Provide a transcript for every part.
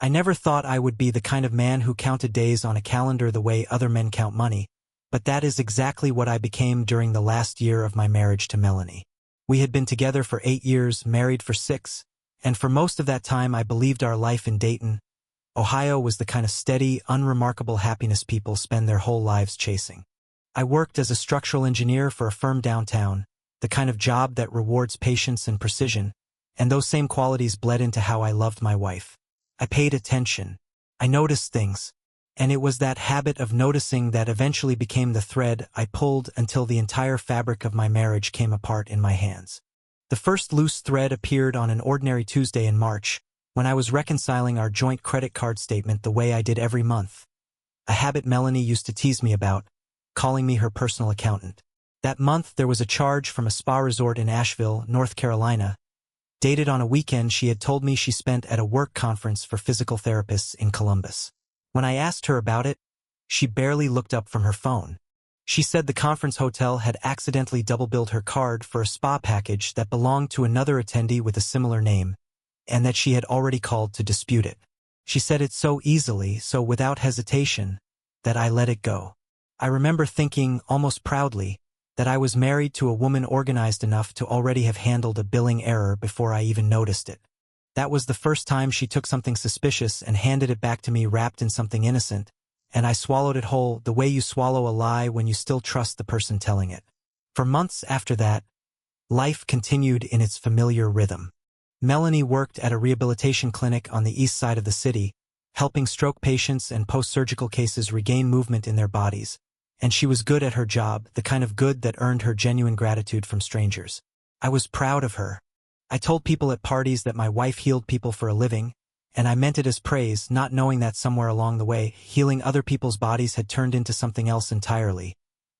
I never thought I would be the kind of man who counted days on a calendar the way other men count money, but that is exactly what I became during the last year of my marriage to Melanie. We had been together for 8 years, married for 6, and for most of that time I believed our life in Dayton, Ohio was the kind of steady, unremarkable happiness people spend their whole lives chasing. I worked as a structural engineer for a firm downtown, the kind of job that rewards patience and precision, and those same qualities bled into how I loved my wife. I paid attention. I noticed things. And it was that habit of noticing that eventually became the thread I pulled until the entire fabric of my marriage came apart in my hands. The first loose thread appeared on an ordinary Tuesday in March, when I was reconciling our joint credit card statement the way I did every month. A habit Melanie used to tease me about, calling me her personal accountant. That month there was a charge from a spa resort in Asheville, North Carolina. Dated on a weekend she had told me she spent at a work conference for physical therapists in Columbus. When I asked her about it, she barely looked up from her phone. She said the conference hotel had accidentally double-billed her card for a spa package that belonged to another attendee with a similar name, and that she had already called to dispute it. She said it so easily, so without hesitation, that I let it go. I remember thinking, almost proudly, that I was married to a woman organized enough to already have handled a billing error before I even noticed it. That was the first time she took something suspicious and handed it back to me wrapped in something innocent, and I swallowed it whole, the way you swallow a lie when you still trust the person telling it. For months after that, life continued in its familiar rhythm. Melanie worked at a rehabilitation clinic on the east side of the city, helping stroke patients and post-surgical cases regain movement in their bodies, and she was good at her job, the kind of good that earned her genuine gratitude from strangers. I was proud of her. I told people at parties that my wife healed people for a living, and I meant it as praise, not knowing that somewhere along the way, healing other people's bodies had turned into something else entirely,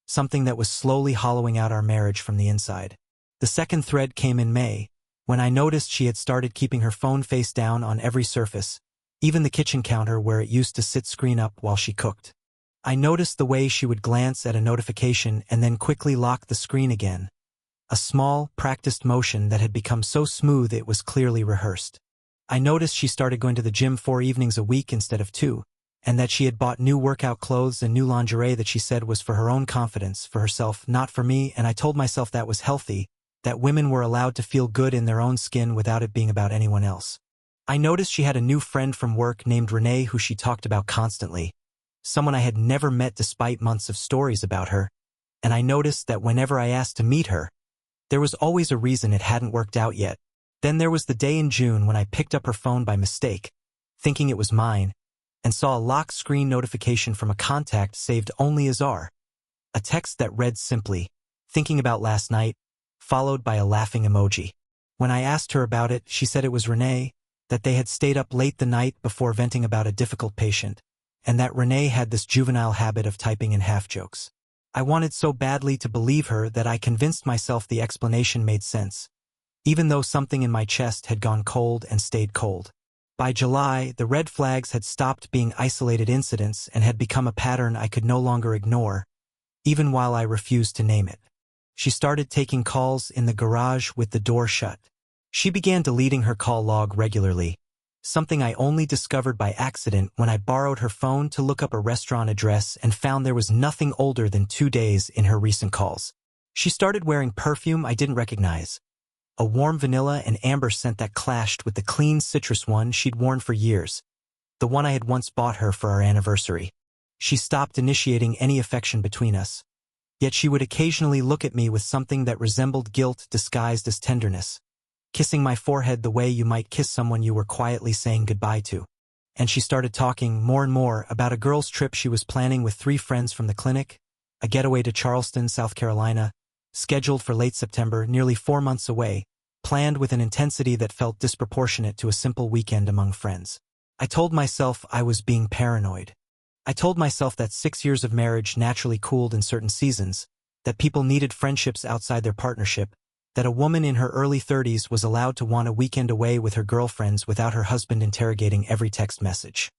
something that was slowly hollowing out our marriage from the inside. The second thread came in May, when I noticed she had started keeping her phone face down on every surface, even the kitchen counter where it used to sit screen up while she cooked. I noticed the way she would glance at a notification and then quickly lock the screen again. A small, practiced motion that had become so smooth it was clearly rehearsed. I noticed she started going to the gym 4 evenings a week instead of 2, and that she had bought new workout clothes and new lingerie that she said was for her own confidence, for herself, not for me, and I told myself that was healthy, that women were allowed to feel good in their own skin without it being about anyone else. I noticed she had a new friend from work named Renee who she talked about constantly, someone I had never met despite months of stories about her, and I noticed that whenever I asked to meet her, there was always a reason it hadn't worked out yet. Then there was the day in June when I picked up her phone by mistake, thinking it was mine, and saw a lock screen notification from a contact saved only as R. A text that read simply, "Thinking about last night," followed by a laughing emoji. When I asked her about it, she said it was Renee, that they had stayed up late the night before venting about a difficult patient, and that Renee had this juvenile habit of typing in half-jokes. I wanted so badly to believe her that I convinced myself the explanation made sense, even though something in my chest had gone cold and stayed cold. By July, the red flags had stopped being isolated incidents and had become a pattern I could no longer ignore, even while I refused to name it. She started taking calls in the garage with the door shut. She began deleting her call log regularly, something I only discovered by accident when I borrowed her phone to look up a restaurant address and found there was nothing older than 2 days in her recent calls. She started wearing perfume I didn't recognize, a warm vanilla and amber scent that clashed with the clean citrus one she'd worn for years, the one I had once bought her for our anniversary. She stopped initiating any affection between us, yet she would occasionally look at me with something that resembled guilt disguised as tenderness, kissing my forehead the way you might kiss someone you were quietly saying goodbye to. And she started talking more and more about a girls' trip she was planning with 3 friends from the clinic, a getaway to Charleston, South Carolina, scheduled for late September, nearly 4 months away, planned with an intensity that felt disproportionate to a simple weekend among friends. I told myself I was being paranoid. I told myself that 6 years of marriage naturally cooled in certain seasons, that people needed friendships outside their partnership, that a woman in her early 30s was allowed to want a weekend away with her girlfriends without her husband interrogating every text message.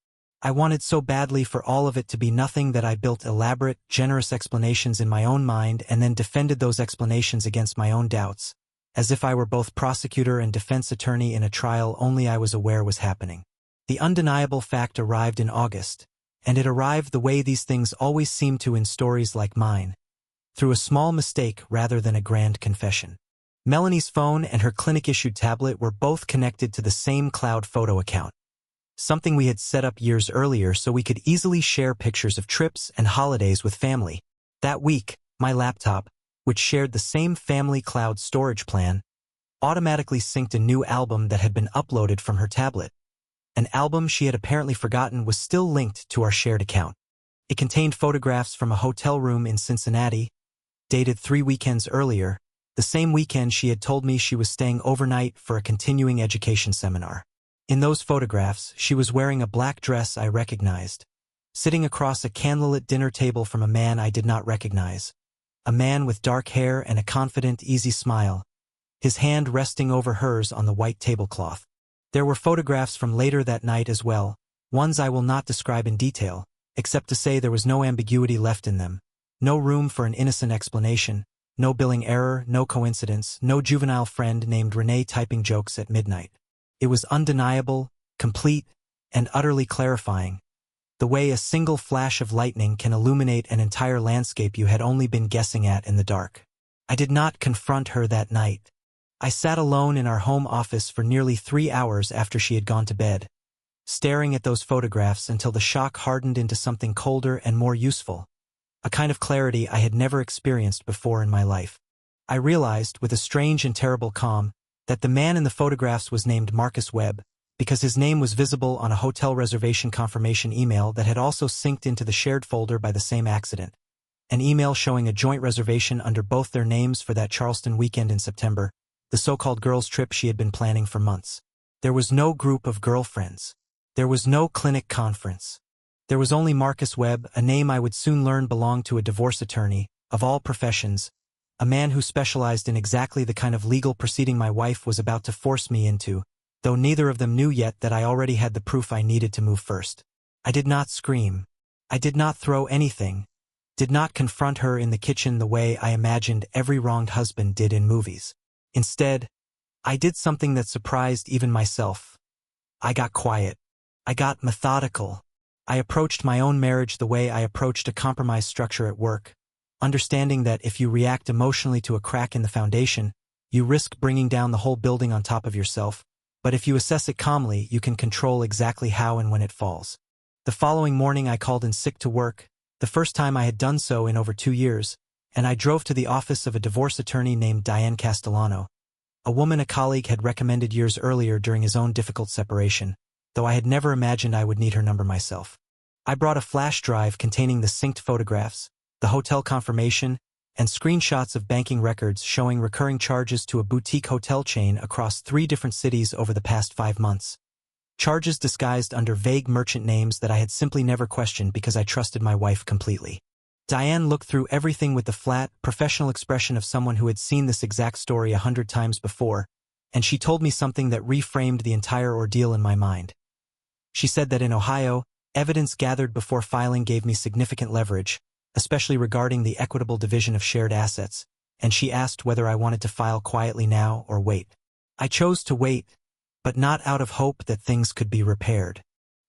I wanted so badly for all of it to be nothing that I built elaborate, generous explanations in my own mind and then defended those explanations against my own doubts, as if I were both prosecutor and defense attorney in a trial only I was aware was happening. The undeniable fact arrived in August, and it arrived the way these things always seem to in stories like mine, through a small mistake rather than a grand confession. Melanie's phone and her clinic-issued tablet were both connected to the same cloud photo account, something we had set up years earlier so we could easily share pictures of trips and holidays with family. That week, my laptop, which shared the same family cloud storage plan, automatically synced a new album that had been uploaded from her tablet. An album she had apparently forgotten was still linked to our shared account. It contained photographs from a hotel room in Cincinnati, dated 3 weekends earlier, the same weekend she had told me she was staying overnight for a continuing education seminar. In those photographs, she was wearing a black dress I recognized, sitting across a candlelit dinner table from a man I did not recognize, a man with dark hair and a confident, easy smile, his hand resting over hers on the white tablecloth. There were photographs from later that night as well, ones I will not describe in detail, except to say there was no ambiguity left in them, no room for an innocent explanation, no billing error, no coincidence, no juvenile friend named Renee typing jokes at midnight. It was undeniable, complete, and utterly clarifying, the way a single flash of lightning can illuminate an entire landscape you had only been guessing at in the dark. I did not confront her that night. I sat alone in our home office for nearly 3 hours after she had gone to bed, staring at those photographs until the shock hardened into something colder and more useful, a kind of clarity I had never experienced before in my life. I realized, with a strange and terrible calm, that the man in the photographs was named Marcus Webb, because his name was visible on a hotel reservation confirmation email that had also synced into the shared folder by the same accident, an email showing a joint reservation under both their names for that Charleston weekend in September, the so-called girls' trip she had been planning for months. There was no group of girlfriends. There was no clinic conference. There was only Marcus Webb, a name I would soon learn belonged to a divorce attorney, of all professions, a man who specialized in exactly the kind of legal proceeding my wife was about to force me into, though neither of them knew yet that I already had the proof I needed to move first. I did not scream. I did not throw anything, did not confront her in the kitchen the way I imagined every wronged husband did in movies. Instead, I did something that surprised even myself. I got quiet. I got methodical. I approached my own marriage the way I approached a compromise structure at work, understanding that if you react emotionally to a crack in the foundation, you risk bringing down the whole building on top of yourself, but if you assess it calmly, you can control exactly how and when it falls. The following morning I called in sick to work, the first time I had done so in over 2 years, and I drove to the office of a divorce attorney named Diane Castellano, a woman a colleague had recommended years earlier during his own difficult separation, though I had never imagined I would need her number myself. I brought a flash drive containing the synced photographs, the hotel confirmation, and screenshots of banking records showing recurring charges to a boutique hotel chain across 3 different cities over the past 5 months. Charges disguised under vague merchant names that I had simply never questioned because I trusted my wife completely. Diane looked through everything with the flat, professional expression of someone who had seen this exact story 100 times before, and she told me something that reframed the entire ordeal in my mind. She said that in Ohio, evidence gathered before filing gave me significant leverage, especially regarding the equitable division of shared assets, and she asked whether I wanted to file quietly now or wait. I chose to wait, but not out of hope that things could be repaired.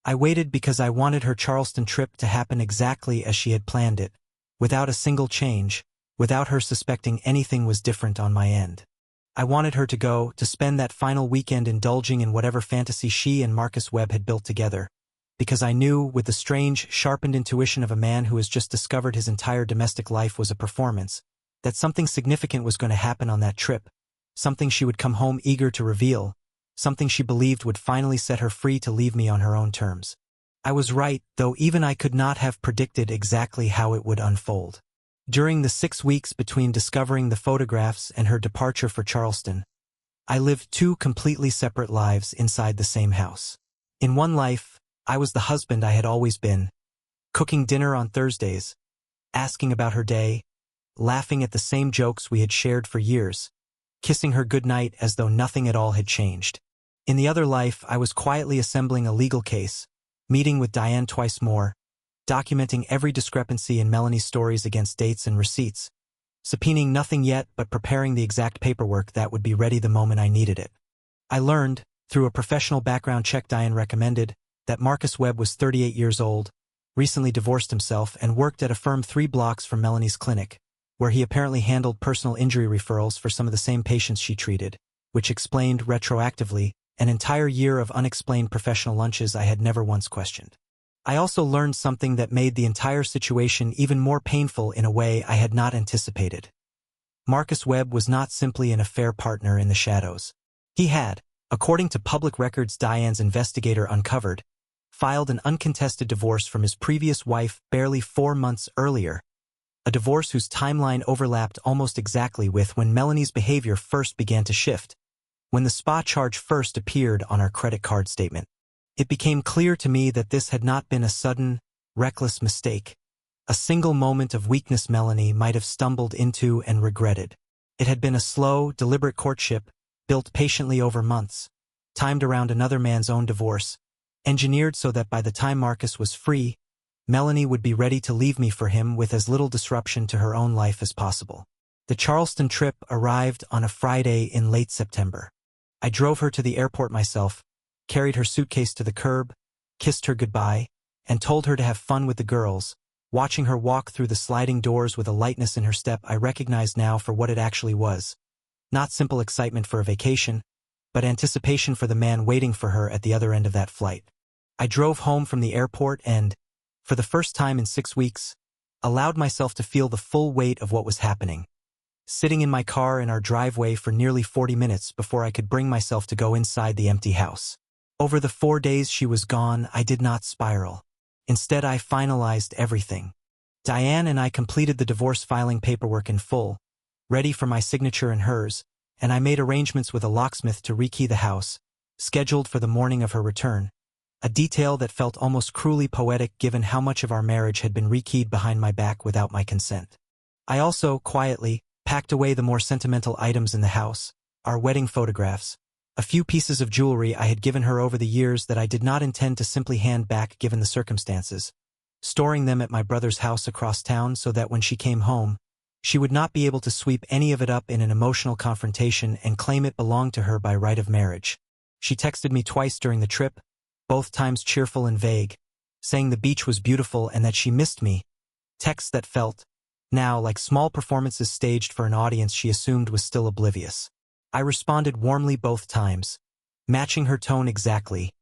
I waited because I wanted her Charleston trip to happen exactly as she had planned it, without a single change, without her suspecting anything was different on my end. I wanted her to go, to spend that final weekend indulging in whatever fantasy she and Marcus Webb had built together, because I knew, with the strange, sharpened intuition of a man who has just discovered his entire domestic life was a performance, that something significant was going to happen on that trip, something she would come home eager to reveal, something she believed would finally set her free to leave me on her own terms. I was right, though even I could not have predicted exactly how it would unfold. During the 6 weeks between discovering the photographs and her departure for Charleston, I lived 2 completely separate lives inside the same house. In one life, I was the husband I had always been, cooking dinner on Thursdays, asking about her day, laughing at the same jokes we had shared for years, kissing her goodnight as though nothing at all had changed. In the other life, I was quietly assembling a legal case, meeting with Diane twice more, documenting every discrepancy in Melanie's stories against dates and receipts, subpoenaing nothing yet but preparing the exact paperwork that would be ready the moment I needed it. I learned, through a professional background check Diane recommended, that Marcus Webb was 38 years old, recently divorced himself, and worked at a firm 3 blocks from Melanie's clinic, where he apparently handled personal injury referrals for some of the same patients she treated, which explained, retroactively, an entire year of unexplained professional lunches I had never once questioned. I also learned something that made the entire situation even more painful in a way I had not anticipated. Marcus Webb was not simply an affair partner in the shadows. He had, according to public records Diane's investigator uncovered, filed an uncontested divorce from his previous wife barely 4 months earlier, a divorce whose timeline overlapped almost exactly with when Melanie's behavior first began to shift, when the spa charge first appeared on our credit card statement. It became clear to me that this had not been a sudden, reckless mistake, a single moment of weakness Melanie might have stumbled into and regretted. It had been a slow, deliberate courtship, built patiently over months, timed around another man's own divorce, engineered so that by the time Marcus was free, Melanie would be ready to leave me for him with as little disruption to her own life as possible. The Charleston trip arrived on a Friday in late September. I drove her to the airport myself, carried her suitcase to the curb, kissed her goodbye, and told her to have fun with the girls, watching her walk through the sliding doors with a lightness in her step I recognized now for what it actually was. Not simple excitement for a vacation, but anticipation for the man waiting for her at the other end of that flight. I drove home from the airport and, for the first time in 6 weeks, allowed myself to feel the full weight of what was happening, sitting in my car in our driveway for nearly 40 minutes before I could bring myself to go inside the empty house. Over the 4 days she was gone, I did not spiral. Instead, I finalized everything. Diane and I completed the divorce filing paperwork in full, ready for my signature and hers, and I made arrangements with a locksmith to rekey the house, scheduled for the morning of her return, a detail that felt almost cruelly poetic given how much of our marriage had been rekeyed behind my back without my consent. I also, quietly, packed away the more sentimental items in the house, our wedding photographs, a few pieces of jewelry I had given her over the years that I did not intend to simply hand back given the circumstances, storing them at my brother's house across town so that when she came home, she would not be able to sweep any of it up in an emotional confrontation and claim it belonged to her by right of marriage. She texted me twice during the trip, both times cheerful and vague, saying the beach was beautiful and that she missed me, texts that felt, now, like small performances staged for an audience she assumed was still oblivious. I responded warmly both times, matching her tone exactly,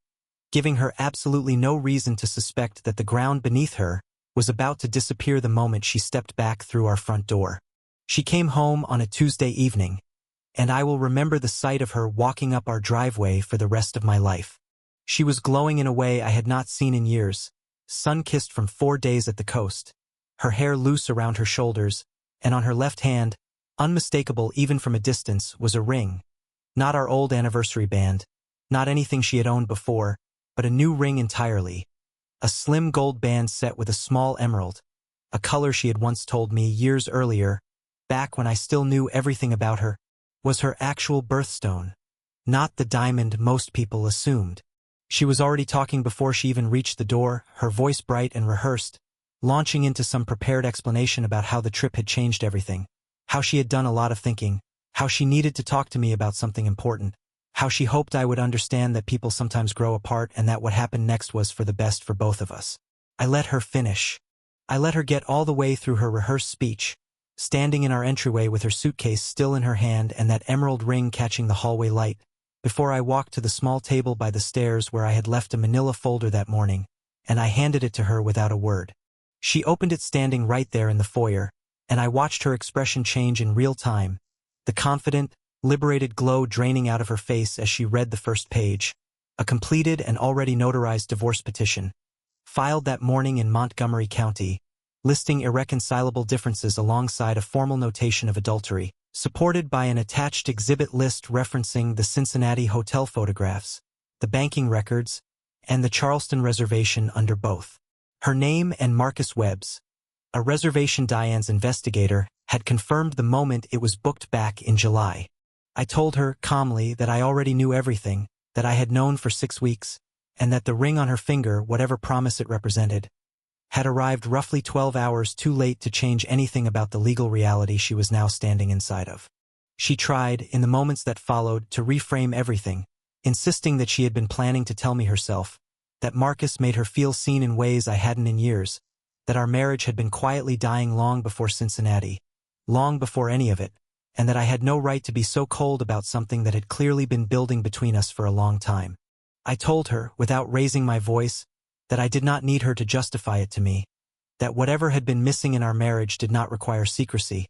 giving her absolutely no reason to suspect that the ground beneath her was about to disappear the moment she stepped back through our front door. She came home on a Tuesday evening, and I will remember the sight of her walking up our driveway for the rest of my life. She was glowing in a way I had not seen in years, sun-kissed from 4 days at the coast, her hair loose around her shoulders, and on her left hand, unmistakable even from a distance, was a ring. Not our old anniversary band, not anything she had owned before, but a new ring entirely. A slim gold band set with a small emerald, a color she had once told me years earlier, back when I still knew everything about her, was her actual birthstone, not the diamond most people assumed. She was already talking before she even reached the door, her voice bright and rehearsed, launching into some prepared explanation about how the trip had changed everything, how she had done a lot of thinking, how she needed to talk to me about something important, how she hoped I would understand that people sometimes grow apart and that what happened next was for the best for both of us. I let her finish. I let her get all the way through her rehearsed speech, standing in our entryway with her suitcase still in her hand and that emerald ring catching the hallway light, before I walked to the small table by the stairs where I had left a manila folder that morning, and I handed it to her without a word. She opened it standing right there in the foyer, and I watched her expression change in real time, the confident, liberated glow draining out of her face as she read the first page, a completed and already notarized divorce petition, filed that morning in Montgomery County, listing irreconcilable differences alongside a formal notation of adultery, supported by an attached exhibit list referencing the Cincinnati hotel photographs, the banking records, and the Charleston reservation under both. Her name and Marcus Webb's, a reservation Diane's investigator, had confirmed the moment it was booked back in July. I told her, calmly, that I already knew everything, that I had known for 6 weeks, and that the ring on her finger, whatever promise it represented, had arrived roughly 12 hours too late to change anything about the legal reality she was now standing inside of. She tried, in the moments that followed, to reframe everything, insisting that she had been planning to tell me herself, that Marcus made her feel seen in ways I hadn't in years, that our marriage had been quietly dying long before Cincinnati, long before any of it, and that I had no right to be so cold about something that had clearly been building between us for a long time. I told her, without raising my voice, that I did not need her to justify it to me, that whatever had been missing in our marriage did not require secrecy,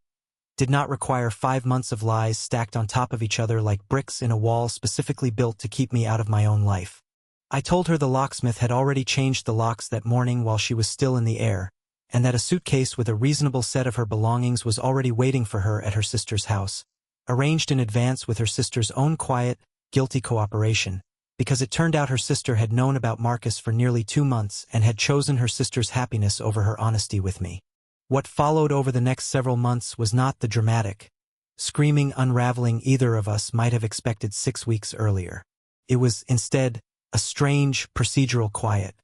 did not require 5 months of lies stacked on top of each other like bricks in a wall specifically built to keep me out of my own life. I told her the locksmith had already changed the locks that morning while she was still in the air, and that a suitcase with a reasonable set of her belongings was already waiting for her at her sister's house, arranged in advance with her sister's own quiet, guilty cooperation, because it turned out her sister had known about Marcus for nearly 2 months and had chosen her sister's happiness over her honesty with me. What followed over the next several months was not the dramatic, screaming unraveling either of us might have expected 6 weeks earlier. It was, instead, a strange, procedural quiet.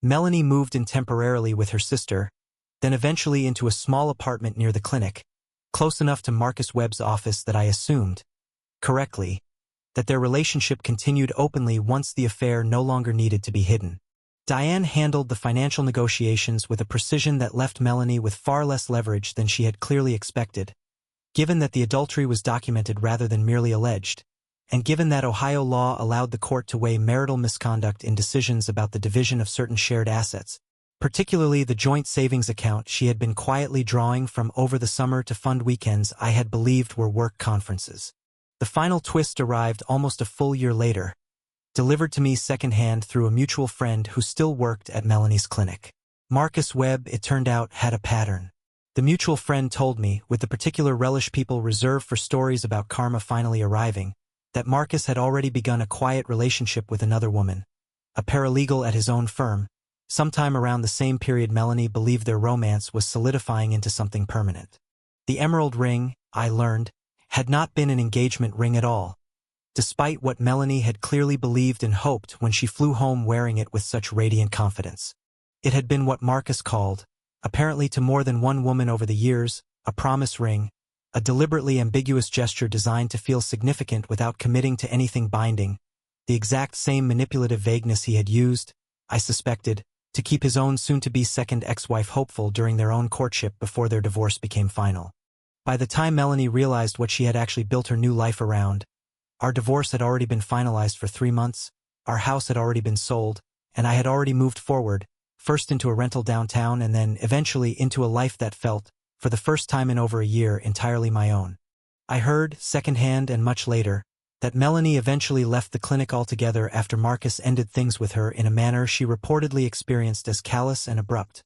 Melanie moved in temporarily with her sister, then eventually into a small apartment near the clinic, close enough to Marcus Webb's office that I assumed, correctly, that their relationship continued openly once the affair no longer needed to be hidden. Diane handled the financial negotiations with a precision that left Melanie with far less leverage than she had clearly expected, given that the adultery was documented rather than merely alleged, and given that Ohio law allowed the court to weigh marital misconduct in decisions about the division of certain shared assets, particularly the joint savings account she had been quietly drawing from over the summer to fund weekends I had believed were work conferences. The final twist arrived almost a full year later, delivered to me secondhand through a mutual friend who still worked at Melanie's clinic. Marcus Webb, it turned out, had a pattern. The mutual friend told me, with the particular relish people reserve for stories about karma finally arriving, that Marcus had already begun a quiet relationship with another woman, a paralegal at his own firm, sometime around the same period Melanie believed their romance was solidifying into something permanent. The emerald ring, I learned, had not been an engagement ring at all, despite what Melanie had clearly believed and hoped when she flew home wearing it with such radiant confidence. It had been what Marcus called, apparently to more than one woman over the years, a promise ring, a deliberately ambiguous gesture designed to feel significant without committing to anything binding, the exact same manipulative vagueness he had used, I suspected, to keep his own soon-to-be second ex-wife hopeful during their own courtship before their divorce became final. By the time Melanie realized what she had actually built her new life around, our divorce had already been finalized for 3 months, our house had already been sold, and I had already moved forward, first into a rental downtown and then eventually into a life that felt, for the first time in over a year, entirely my own. I heard, secondhand and much later, that Melanie eventually left the clinic altogether after Marcus ended things with her in a manner she reportedly experienced as callous and abrupt.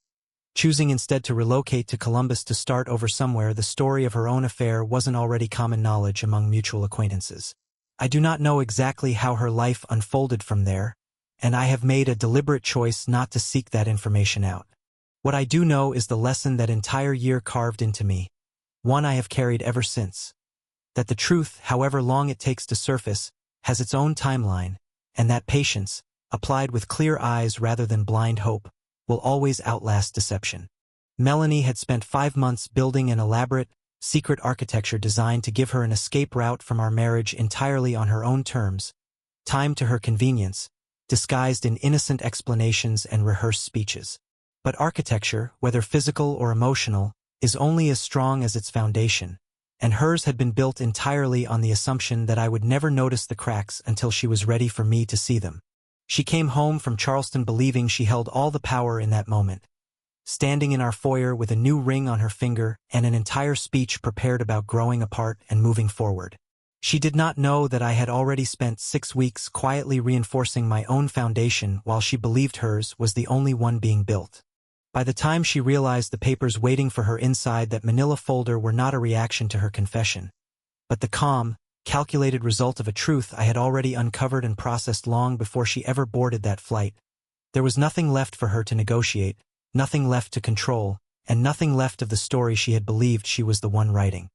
Choosing instead to relocate to Columbus to start over somewhere the story of her own affair wasn't already common knowledge among mutual acquaintances. I do not know exactly how her life unfolded from there, and I have made a deliberate choice not to seek that information out. What I do know is the lesson that entire year carved into me, one I have carried ever since, that the truth, however long it takes to surface, has its own timeline, and that patience, applied with clear eyes rather than blind hope, will always outlast deception. Melanie had spent 5 months building an elaborate, secret architecture designed to give her an escape route from our marriage entirely on her own terms, timed to her convenience, disguised in innocent explanations and rehearsed speeches. But architecture, whether physical or emotional, is only as strong as its foundation, and hers had been built entirely on the assumption that I would never notice the cracks until she was ready for me to see them. She came home from Charleston believing she held all the power in that moment, standing in our foyer with a new ring on her finger and an entire speech prepared about growing apart and moving forward. She did not know that I had already spent 6 weeks quietly reinforcing my own foundation while she believed hers was the only one being built. By the time she realized the papers waiting for her inside that manila folder were not a reaction to her confession, but the calm, calculated result of a truth I had already uncovered and processed long before she ever boarded that flight, there was nothing left for her to negotiate, nothing left to control, and nothing left of the story she had believed she was the one writing.